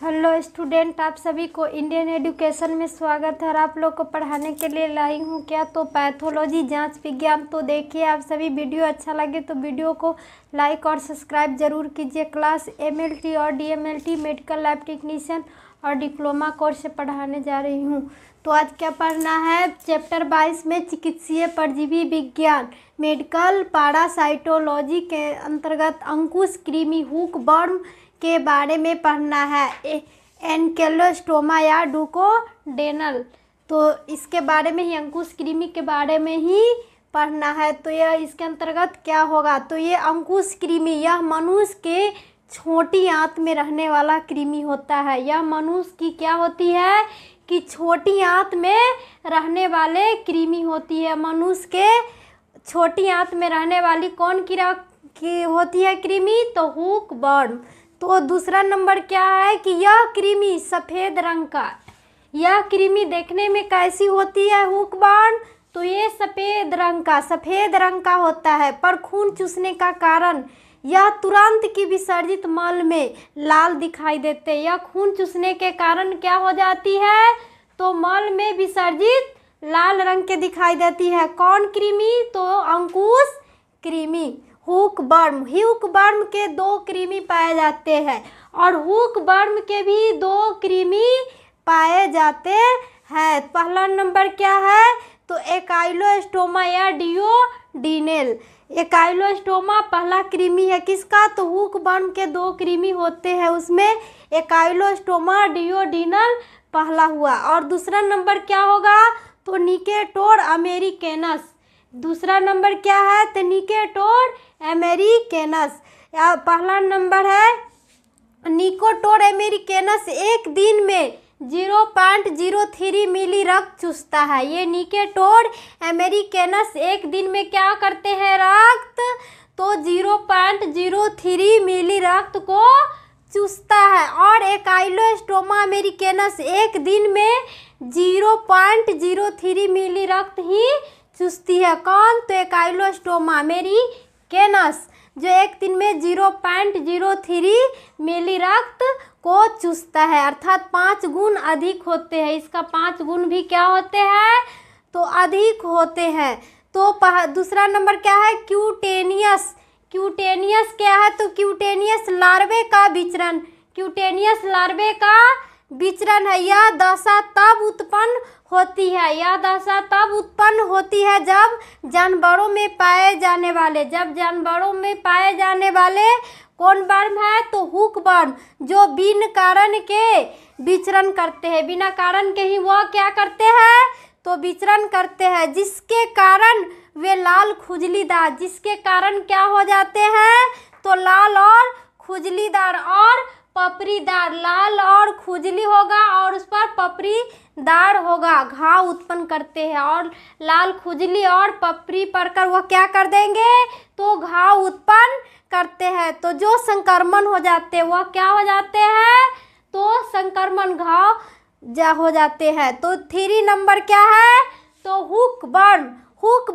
Hello student, आप सभी को इंडियन एजुकेशन में स्वागत है। और आप लोग को पढ़ाने के लिए लाई हूँ क्या तो पैथोलॉजी जांच विज्ञान। तो देखिए, आप सभी वीडियो अच्छा लगे तो वीडियो को लाइक और सब्सक्राइब जरूर कीजिए। क्लास एमएलटी और डीएमएलटी मेडिकल लैब टेक्नीशियन और डिप्लोमा कोर्स से पढ़ाने जा रही हूँ। तो आज क्या पढ़ना है, चैप्टर 22 में चिकित्सीय परजीवी विज्ञान मेडिकल पैरासाइटोलॉजी के अंतर्गत अंकुश कृमि हुक वर्म के बारे में पढ़ना है। एनकेलोस्टोमा या डुकोडेनल, तो इसके बारे में ही, अंकुश कृमि के बारे में ही पढ़ना है। तो यह इसके अंतर्गत क्या होगा, तो ये अंकुश कृमि यह मनुष्य के छोटी आंत में रहने वाला कृमि होता है। यह मनुष्य की क्या होती है कि छोटी आंत में रहने वाले कृमि होती है। मनुष्य के छोटी आंत में रहने वाली कौन की होती है कृमि, तो हुक वर्म। तो दूसरा नंबर क्या है कि यह कृमि सफ़ेद रंग का, यह कृमि देखने में कैसी होती है हुक वर्म, तो ये सफ़ेद रंग का होता है। पर खून चूसने का कारण यह तुरंत की विसर्जित मल में लाल दिखाई देते। यह खून चूसने के कारण क्या हो जाती है, तो मल में विसर्जित लाल रंग के दिखाई देती है। कौन कृमि, तो अंकुश कृमि हुक वर्म के 2 कृमि पाए जाते हैं और हुक वर्म के भी 2 कृमि पाए जाते हैं। पहला नंबर क्या है, तो एकाइलोस्टोमा या डियोडिनेल। एकाइलोस्टोमा पहला कृमि है किसका, तो हुक वर्म के 2 कृमि होते हैं, उसमें एकाइलोस्टोमा डियोडिनल पहला हुआ। और दूसरा नंबर क्या होगा, तो निकेटोर अमेरिकेनस। दूसरा नंबर क्या है, तो निकेटोर अमेरिकेनस। पहला नंबर है निकोटोर अमेरिकेनस, एक दिन में 0.03 मिली रक्त चूसता है। ये निकेटोर अमेरिकेनस एक दिन में क्या करते हैं, रक्त, तो 0.03 मिली रक्त को चूसता है। और एकाइलोस्टोमा अमेरिकेनस एक दिन में 0.03 मिली रक्त ही चूसती है। कौन, तो एकाइलोस्टोमा अमेरिकेनस जो एक दिन में 0.03 मिली रक्त को चूसता है, अर्थात 5 गुण अधिक होते हैं। इसका 5 गुण भी क्या होते हैं, तो अधिक होते हैं। तो दूसरा नंबर क्या है, क्यूटेनियस। क्यूटेनियस क्या है, तो क्यूटेनियस लार्वे का विचरण, क्यूटेनियस लार्वे का विचरण है। यह दशा तब उत्पन्न होती है, यह दशा तब उत्पन्न होती है जब जानवरों में पाए जाने वाले कौन वर्म है, तो हुक वर्म, जो बिन कारण के विचरण करते हैं। बिना कारण के ही वह क्या करते हैं, तो विचरण करते हैं, जिसके कारण वे लाल खुजलीदार, जिसके कारण क्या हो जाते हैं, तो लाल और खुजलीदार और पपरीदार, लाल और खुजली होगा और उस पर पपरीदार होगा, घाव उत्पन्न करते हैं। और लाल खुजली और पपरी पड़कर वह क्या कर देंगे, तो घाव उत्पन्न करते हैं। तो जो संक्रमण हो जाते हैं वह क्या हो जाते हैं, तो संक्रमण घाव हो जाते हैं। तो 3 नंबर क्या है, तो हुक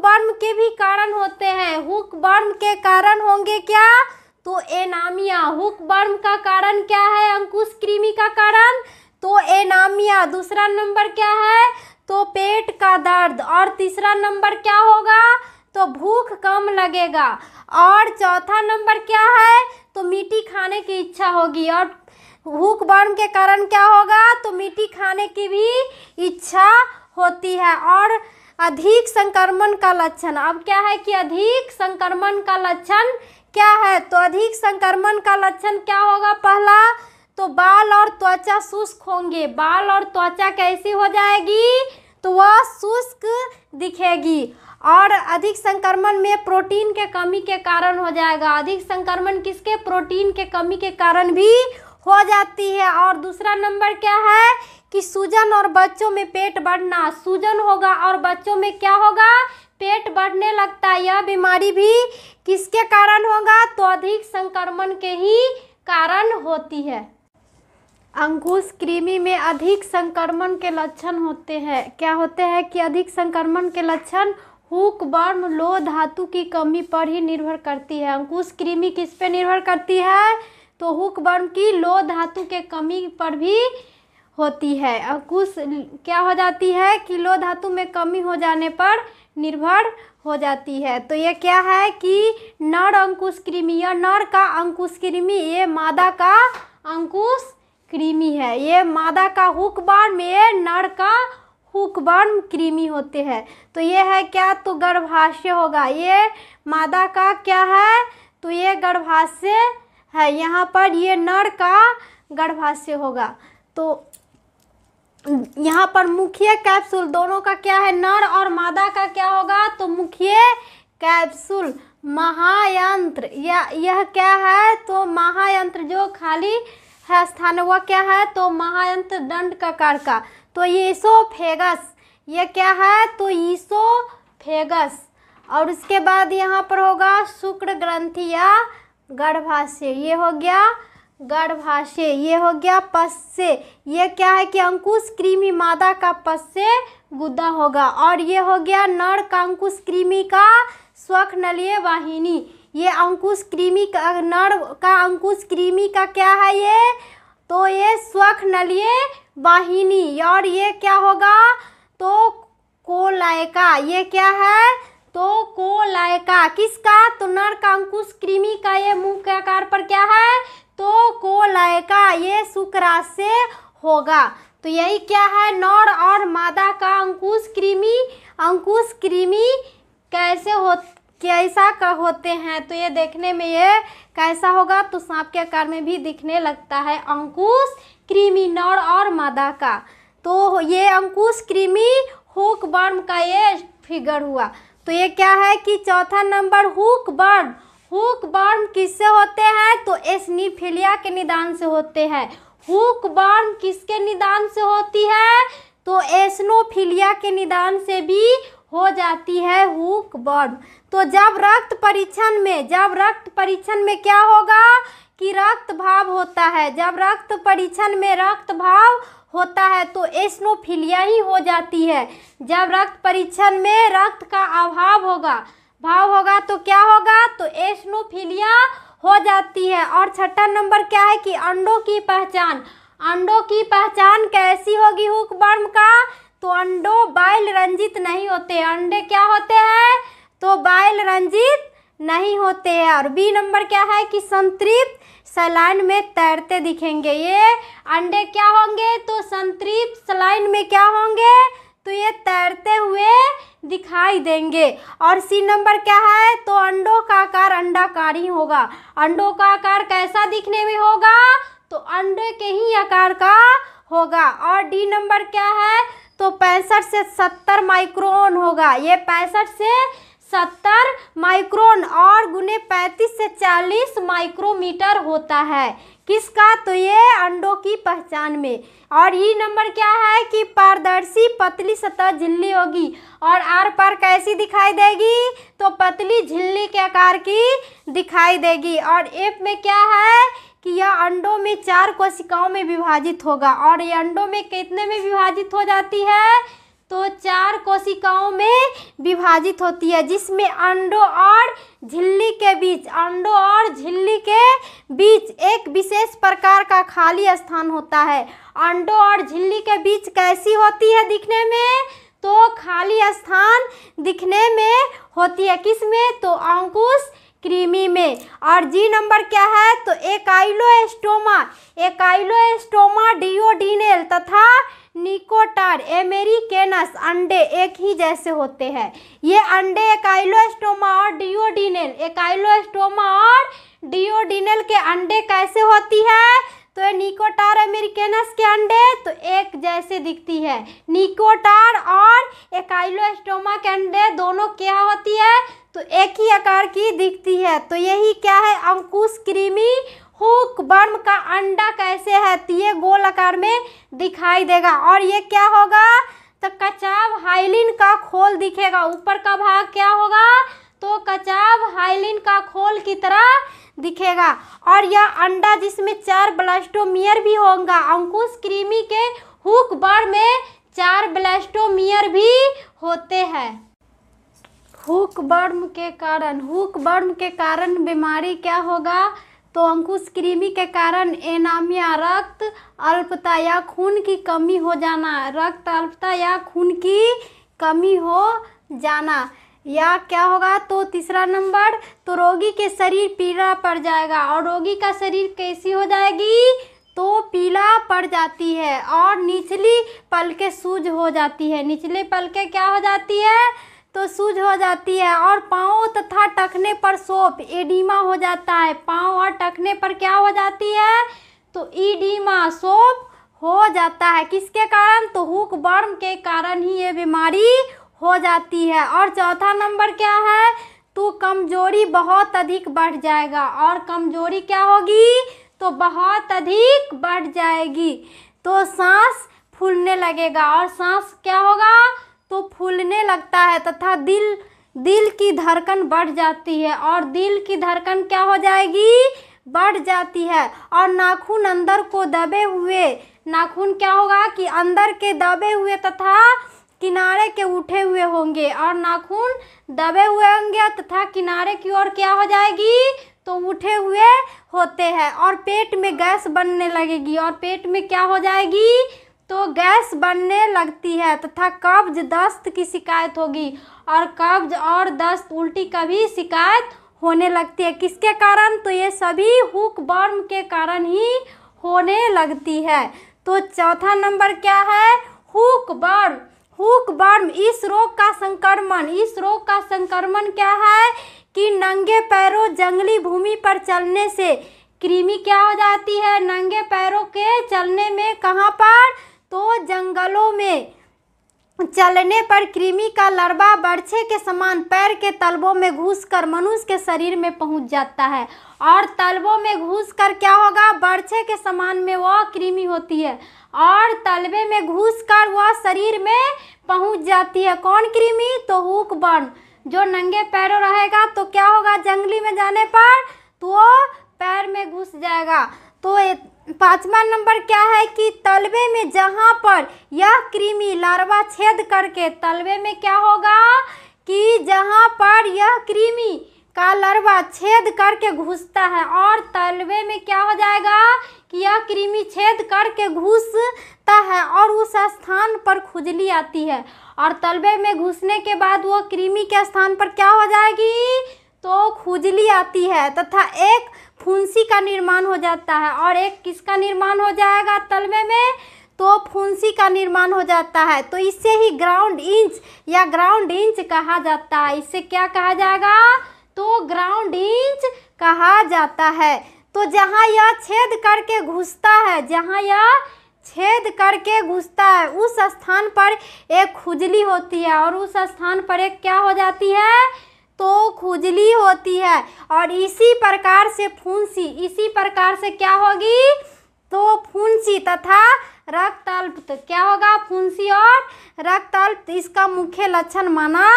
वर्म के भी कारण होते हैं। हुक वर्म के कारण होंगे क्या, तो एनामिया। हुक वर्म का कारण क्या है, अंकुश कृमि का कारण, तो एनामिया। दूसरा नंबर क्या है, तो पेट का दर्द। और तीसरा नंबर क्या होगा, तो भूख कम लगेगा। और चौथा नंबर क्या है, तो मीठी खाने की इच्छा होगी। और हुक वर्म के कारण क्या होगा, तो मीठी खाने की भी इच्छा होती है। और अधिक संक्रमण का लक्षण, अब क्या है कि अधिक संक्रमण का लक्षण क्या है, तो अधिक संक्रमण का लक्षण क्या होगा, पहला, तो बाल और त्वचा शुष्क होंगे। बाल और त्वचा कैसी हो जाएगी, तो वह शुष्क दिखेगी। और अधिक संक्रमण में प्रोटीन के कमी के कारण हो जाएगा। अधिक संक्रमण किसके, प्रोटीन के कमी के कारण भी हो जाती है। और दूसरा नंबर क्या है कि सूजन और बच्चों में पेट बढ़ना, सूजन होगा और बच्चों में क्या होगा, पेट बढ़ने लगता है। यह बीमारी भी किसके कारण होगा, तो अधिक संक्रमण के ही कारण होती है। अंकुश कृमि में अधिक संक्रमण के लक्षण होते हैं। क्या होते हैं कि अधिक संक्रमण के लक्षण हुक वर्म लोह धातु की कमी पर ही निर्भर करती है। अंकुश कृमि किस पे निर्भर करती है, तो हुक वर्म की लौह धातु के कमी पर भी होती है। अंकुश क्या हो जाती है कि लौह धातु में कमी हो जाने पर निर्भर हो जाती है। तो ये क्या है कि नर अंकुश कृमि, यह नर का अंकुश कृमि, ये मादा का अंकुश कृमि है। ये मादा का हुक वर्म, ये नर का हुक वर्म कृमि होते हैं। तो ये है क्या, तो गर्भाशय होगा। ये मादा का क्या है, तो ये गर्भाशय है। यहाँ पर ये नर का गर्भाशय होगा। तो यहाँ पर मुख्य कैप्सूल दोनों का क्या है, नर और मादा का क्या होगा, तो मुख्य कैप्सूल महायंत्र, यह क्या है, तो महायंत्र जो खाली है स्थान वह क्या है, तो महायंत्र दंड आकार का। तो ये ईसोफेगस, ये क्या है, तो ईसोफेगस। और उसके बाद यहाँ पर होगा शुक्र ग्रंथि या गर्भाशय, ये हो गया गर्भाशय। ये हो गया पश्य, ये क्या है कि अंकुश कृमि मादा का पश्य गुदा होगा। और ये हो गया नर का अंकुश कृमि का स्वखनलीय वाहिनी। ये अंकुश कृमि का, नर का अंकुश कृमि का क्या है ये, तो ये स्वखनलीय वाहिनी। और ये क्या होगा, तो कोलायका, ये क्या है, तो कोलायका किसका, तो नर का अंकुश कृमि का। ये मुंह के आकार पर क्या है, तो कोलायका, ये शुक्राशय होगा। तो यही क्या है, नर और मादा का अंकुश कृमि। अंकुश कृमि कैसा होते हैं, तो ये देखने में ये कैसा होगा, तो सांप के आकार में भी दिखने लगता है अंकुश कृमि नर और मादा का। तो ये अंकुश कृमि हुक वर्म का ये फिगर हुआ। तो ये क्या है कि चौथा number hook worm. Hook worm किससे होते हैं, तो एस्नीफिलिया के निदान से होते हैं। हुक वर्म किसके निदान से होती है, तो एस्नोफिलिया के निदान से भी हो जाती है हुक वर्म। तो जब रक्त परीक्षण में क्या होगा कि रक्त भाव होता है, जब रक्त परीक्षण में रक्त भाव होता है तो एस्नोफिलिया ही हो जाती है। जब रक्त परीक्षण में रक्त का अभाव होगा, भाव होगा, तो क्या होगा, तो एस्नोफिलिया हो जाती है। और छठा नंबर क्या है कि अंडों की पहचान। अंडों की पहचान कैसी होगी हुक वर्म का, तो अंडों बाइल रंजित नहीं होते। अंडे क्या होते हैं, तो बाइल रंजित नहीं होते हैं। और बी नंबर क्या है कि संतृप्त सलाइन में तैरते दिखेंगे। ये अंडे क्या होंगे, तो संतृप्त सलाइन में क्या होंगे, तो ये तैरते हुए दिखाई देंगे। और सी नंबर क्या है, तो अंडों का आकार अंडाकार ही होगा। अंडों का आकार कैसा दिखने में होगा, तो अंडे के ही आकार का होगा। और डी नंबर क्या है, तो 65 से 70 माइक्रोन होगा। ये 65 से 70 माइक्रोन और गुने 35 से 40 माइक्रोमीटर होता है। किसका, तो ये अंडों की पहचान में। और ई नंबर क्या है कि पारदर्शी पतली सतह झिल्ली होगी और आर पार कैसी दिखाई देगी, तो पतली झिल्ली के आकार की दिखाई देगी। और एफ में क्या है कि यह अंडों में 4 कोशिकाओं में विभाजित होगा। और ये अंडों में कितने में विभाजित हो जाती है, तो 4 कोशिकाओं में विभाजित होती है, जिसमें अंडों और झिल्ली के बीच एक विशेष प्रकार का खाली स्थान होता है। अंडों और झिल्ली के बीच कैसी होती है दिखने में, तो खाली स्थान दिखने में होती है। किसमें, तो अंकुश कृमि में। और जी नंबर क्या है, तो एकाइलोस्टोमा डिओडिनेल तथा निकोटार अमेरिकेनस अंडे एक ही जैसे होते हैं। ये अंडे एकाइलोस्टोमा और डिओडिनेल के अंडे कैसे होती है, तो निकोटार अमेरिकेनस के अंडे तो एक जैसे दिखती है। निकोटार और एकाइलोस्टोमा के अंडे दोनों क्या होती है, तो एक ही आकार की दिखती है। तो यही क्या है, अंकुश कृमि हुक वर्म का अंडा कैसे है, तो ये गोल आकार में दिखाई देगा। और ये क्या होगा, तो कचाव हाइलिन का खोल दिखेगा। ऊपर का भाग क्या होगा, तो कचाव हाइलिन का खोल की तरह दिखेगा। और यह अंडा जिसमें 4 ब्लास्टोमियर भी होगा। अंकुश कृमि के हुक वर्म में 4 ब्लास्टोमियर भी होते हैं। हुक वर्म के कारण बीमारी क्या होगा, तो अंकुश कृमि के कारण एनीमिया, रक्त अल्पता या खून की कमी हो जाना, रक्त अल्पता या खून की कमी हो जाना। या क्या होगा, तो तीसरा नंबर, तो रोगी के शरीर पीला पड़ जाएगा। और रोगी का शरीर कैसी हो जाएगी, तो पीला पड़ जाती है। और निचली पलकें सूज हो जाती है, निचले पलकें क्या हो जाती है, तो सूज हो जाती है। और पाँव तथा टखने पर सोप, एडिमा हो जाता है। पाँव और टखने पर क्या हो जाती है, तो एडिमा, सोप हो जाता है। किसके कारण, तो हुक वर्म के कारण ही ये बीमारी हो जाती है। और चौथा नंबर क्या है, तो कमजोरी बहुत अधिक बढ़ जाएगा। और कमजोरी क्या होगी, तो बहुत अधिक बढ़ जाएगी। तो सांस फूलने लगेगा। और सांस क्या होगा, तो फूलने लगता है। तथा दिल की धड़कन बढ़ जाती है। और दिल की धड़कन क्या हो जाएगी, बढ़ जाती है। और नाखून अंदर को दबे हुए, नाखून क्या होगा कि अंदर के दबे हुए तथा किनारे के उठे हुए होंगे। और नाखून दबे हुए होंगे तथा किनारे की ओर क्या हो जाएगी, तो उठे हुए होते हैं। और पेट में गैस बनने लगेगी। और पेट में क्या हो जाएगी, तो गैस बनने लगती है। तथा कब्ज दस्त की शिकायत होगी। और कब्ज और दस्त, उल्टी का भी शिकायत होने लगती है। किसके कारण, तो ये सभी हुक वर्म के कारण ही होने लगती है। तो चौथा नंबर क्या है, हुक वर्म। हुक वर्म, इस रोग का संक्रमण क्या है कि नंगे पैरों जंगली भूमि पर चलने से कृमि क्या हो जाती है, नंगे पैरों के चलने में, कहाँ पर, तो जंगलों में चलने पर कृमि का लार्वा बर्छे के समान पैर के तलवों में घुसकर मनुष्य के शरीर में पहुंच जाता है। और तलवों में घुसकर क्या होगा, बर्छे के समान में वह कृमि होती है। और तलवे में घुसकर वह शरीर में पहुंच जाती है। कौन कृमि, तो हुक वर्म। जो नंगे पैरों रहेगा तो क्या होगा, जंगली में जाने पर तो वो पैर में घुस जाएगा। तो पांचवा नंबर क्या है कि तलवे में जहाँ पर यह कृमि लार्वा छेद करके, तलवे में क्या होगा कि जहाँ पर यह कृमि का लार्वा छेद करके घुसता है। और तलवे में क्या हो जाएगा कि यह कृमि छेद करके घुसता है और उस स्थान पर खुजली आती है। और तलवे में घुसने के बाद वो कृमि के स्थान पर क्या हो जाएगी, तो खुजली आती है। तथा एक फुंसी का निर्माण हो जाता है। और एक किसका निर्माण हो जाएगा तलवे में, तो फुंसी का निर्माण हो जाता है। तो इससे ही ग्राउंड इंच या ग्राउंड इंच कहा जाता है। इससे क्या कहा जाएगा, तो ग्राउंड इंच कहा जाता है। तो जहाँ यह छेद करके घुसता है, जहाँ यह छेद करके घुसता है, उस स्थान पर एक खुजली होती है। और उस स्थान पर एक क्या हो जाती है, तो खुजली होती है। और इसी प्रकार से फुंसी, इसी प्रकार से क्या होगी, तो फुंसी तथा रक्तअल्प, तो क्या होगा, फुंसी और रक्तअल्प इसका मुख्य लक्षण माना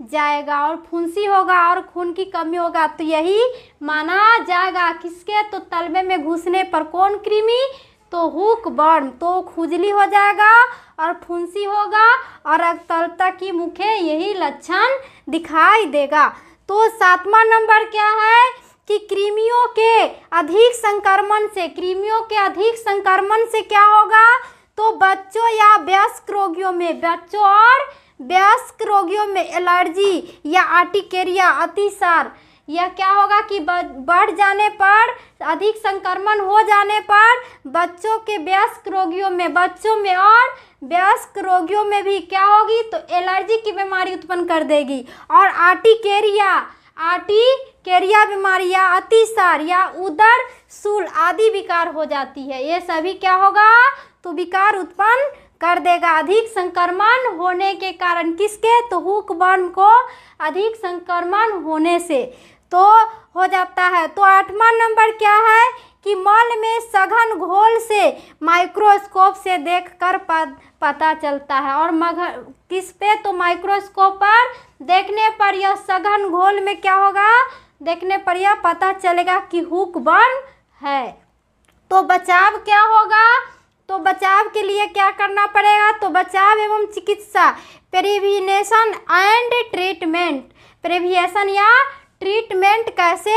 जाएगा। और फुंसी होगा और खून की कमी होगा तो यही माना जाएगा। किसके, तो तलवे में घुसने पर कौन कृमि, तो हुक वर्म। तो खुजली हो जाएगा और फुंसी होगा और रक्तअल्पता की मुख्य यही लक्षण दिखाई देगा। तो सातवां नंबर क्या है कि कृमियों के अधिक संक्रमण से, कृमियों के अधिक संक्रमण से क्या होगा, तो बच्चों या वयस्क रोगियों में, बच्चों और वयस्क रोगियों में एलर्जी या आर्टिकेरिया, अतिसार, यह क्या होगा कि बढ़ जाने पर, अधिक संक्रमण हो जाने पर बच्चों के वयस्क रोगियों में, बच्चों में और वयस्क रोगियों में भी क्या होगी, तो एलर्जी की बीमारी उत्पन्न कर देगी। और आर्टिकेरिया बीमारी या अतिसार या उदर शूल आदि विकार हो जाती है। ये सभी क्या होगा, तो विकार उत्पन्न कर देगा अधिक संक्रमण होने के कारण। किसके, तो हुक वर्म को अधिक संक्रमण होने से तो हो जाता है। तो आठवां नंबर क्या है कि मल में सघन घोल से माइक्रोस्कोप से देखकर पता चलता है। और किस पे, तो माइक्रोस्कोप पर देखने पर यह सघन घोल में क्या होगा, देखने पर यह पता चलेगा कि हुक वर्म है। तो बचाव क्या होगा, तो बचाव के लिए क्या करना पड़ेगा, तो बचाव एवं चिकित्सा, प्रिवेंशन एंड ट्रीटमेंट, प्रिवेंशन या ट्रीटमेंट कैसे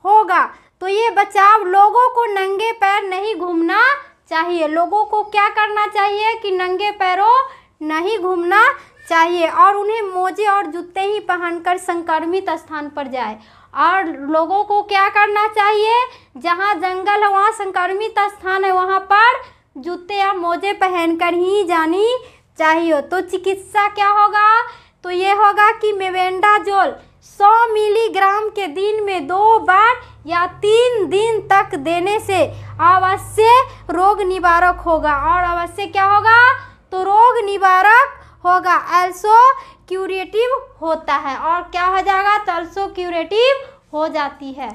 होगा, तो ये बचाव, लोगों को नंगे पैर नहीं घूमना चाहिए। लोगों को क्या करना चाहिए कि नंगे पैरों नहीं घूमना चाहिए और उन्हें मोजे और जूते ही पहनकर संक्रमित स्थान पर जाए। और लोगों को क्या करना चाहिए, जहाँ जंगल है वहाँ संक्रमित स्थान है वहाँ पर जूते या मोजे पहनकर ही जानी चाहिए। तो चिकित्सा क्या होगा, तो ये होगा कि मेबेंडाजोल 100 मिलीग्राम के दिन में 2 बार या 3 दिन तक देने से अवश्य रोग निवारक होगा। और अवश्य क्या होगा, तो रोग निवारक होगा, अल्सो क्यूरेटिव होता है। और क्या हो जाएगा, तो अल्सो क्यूरेटिव हो जाती है।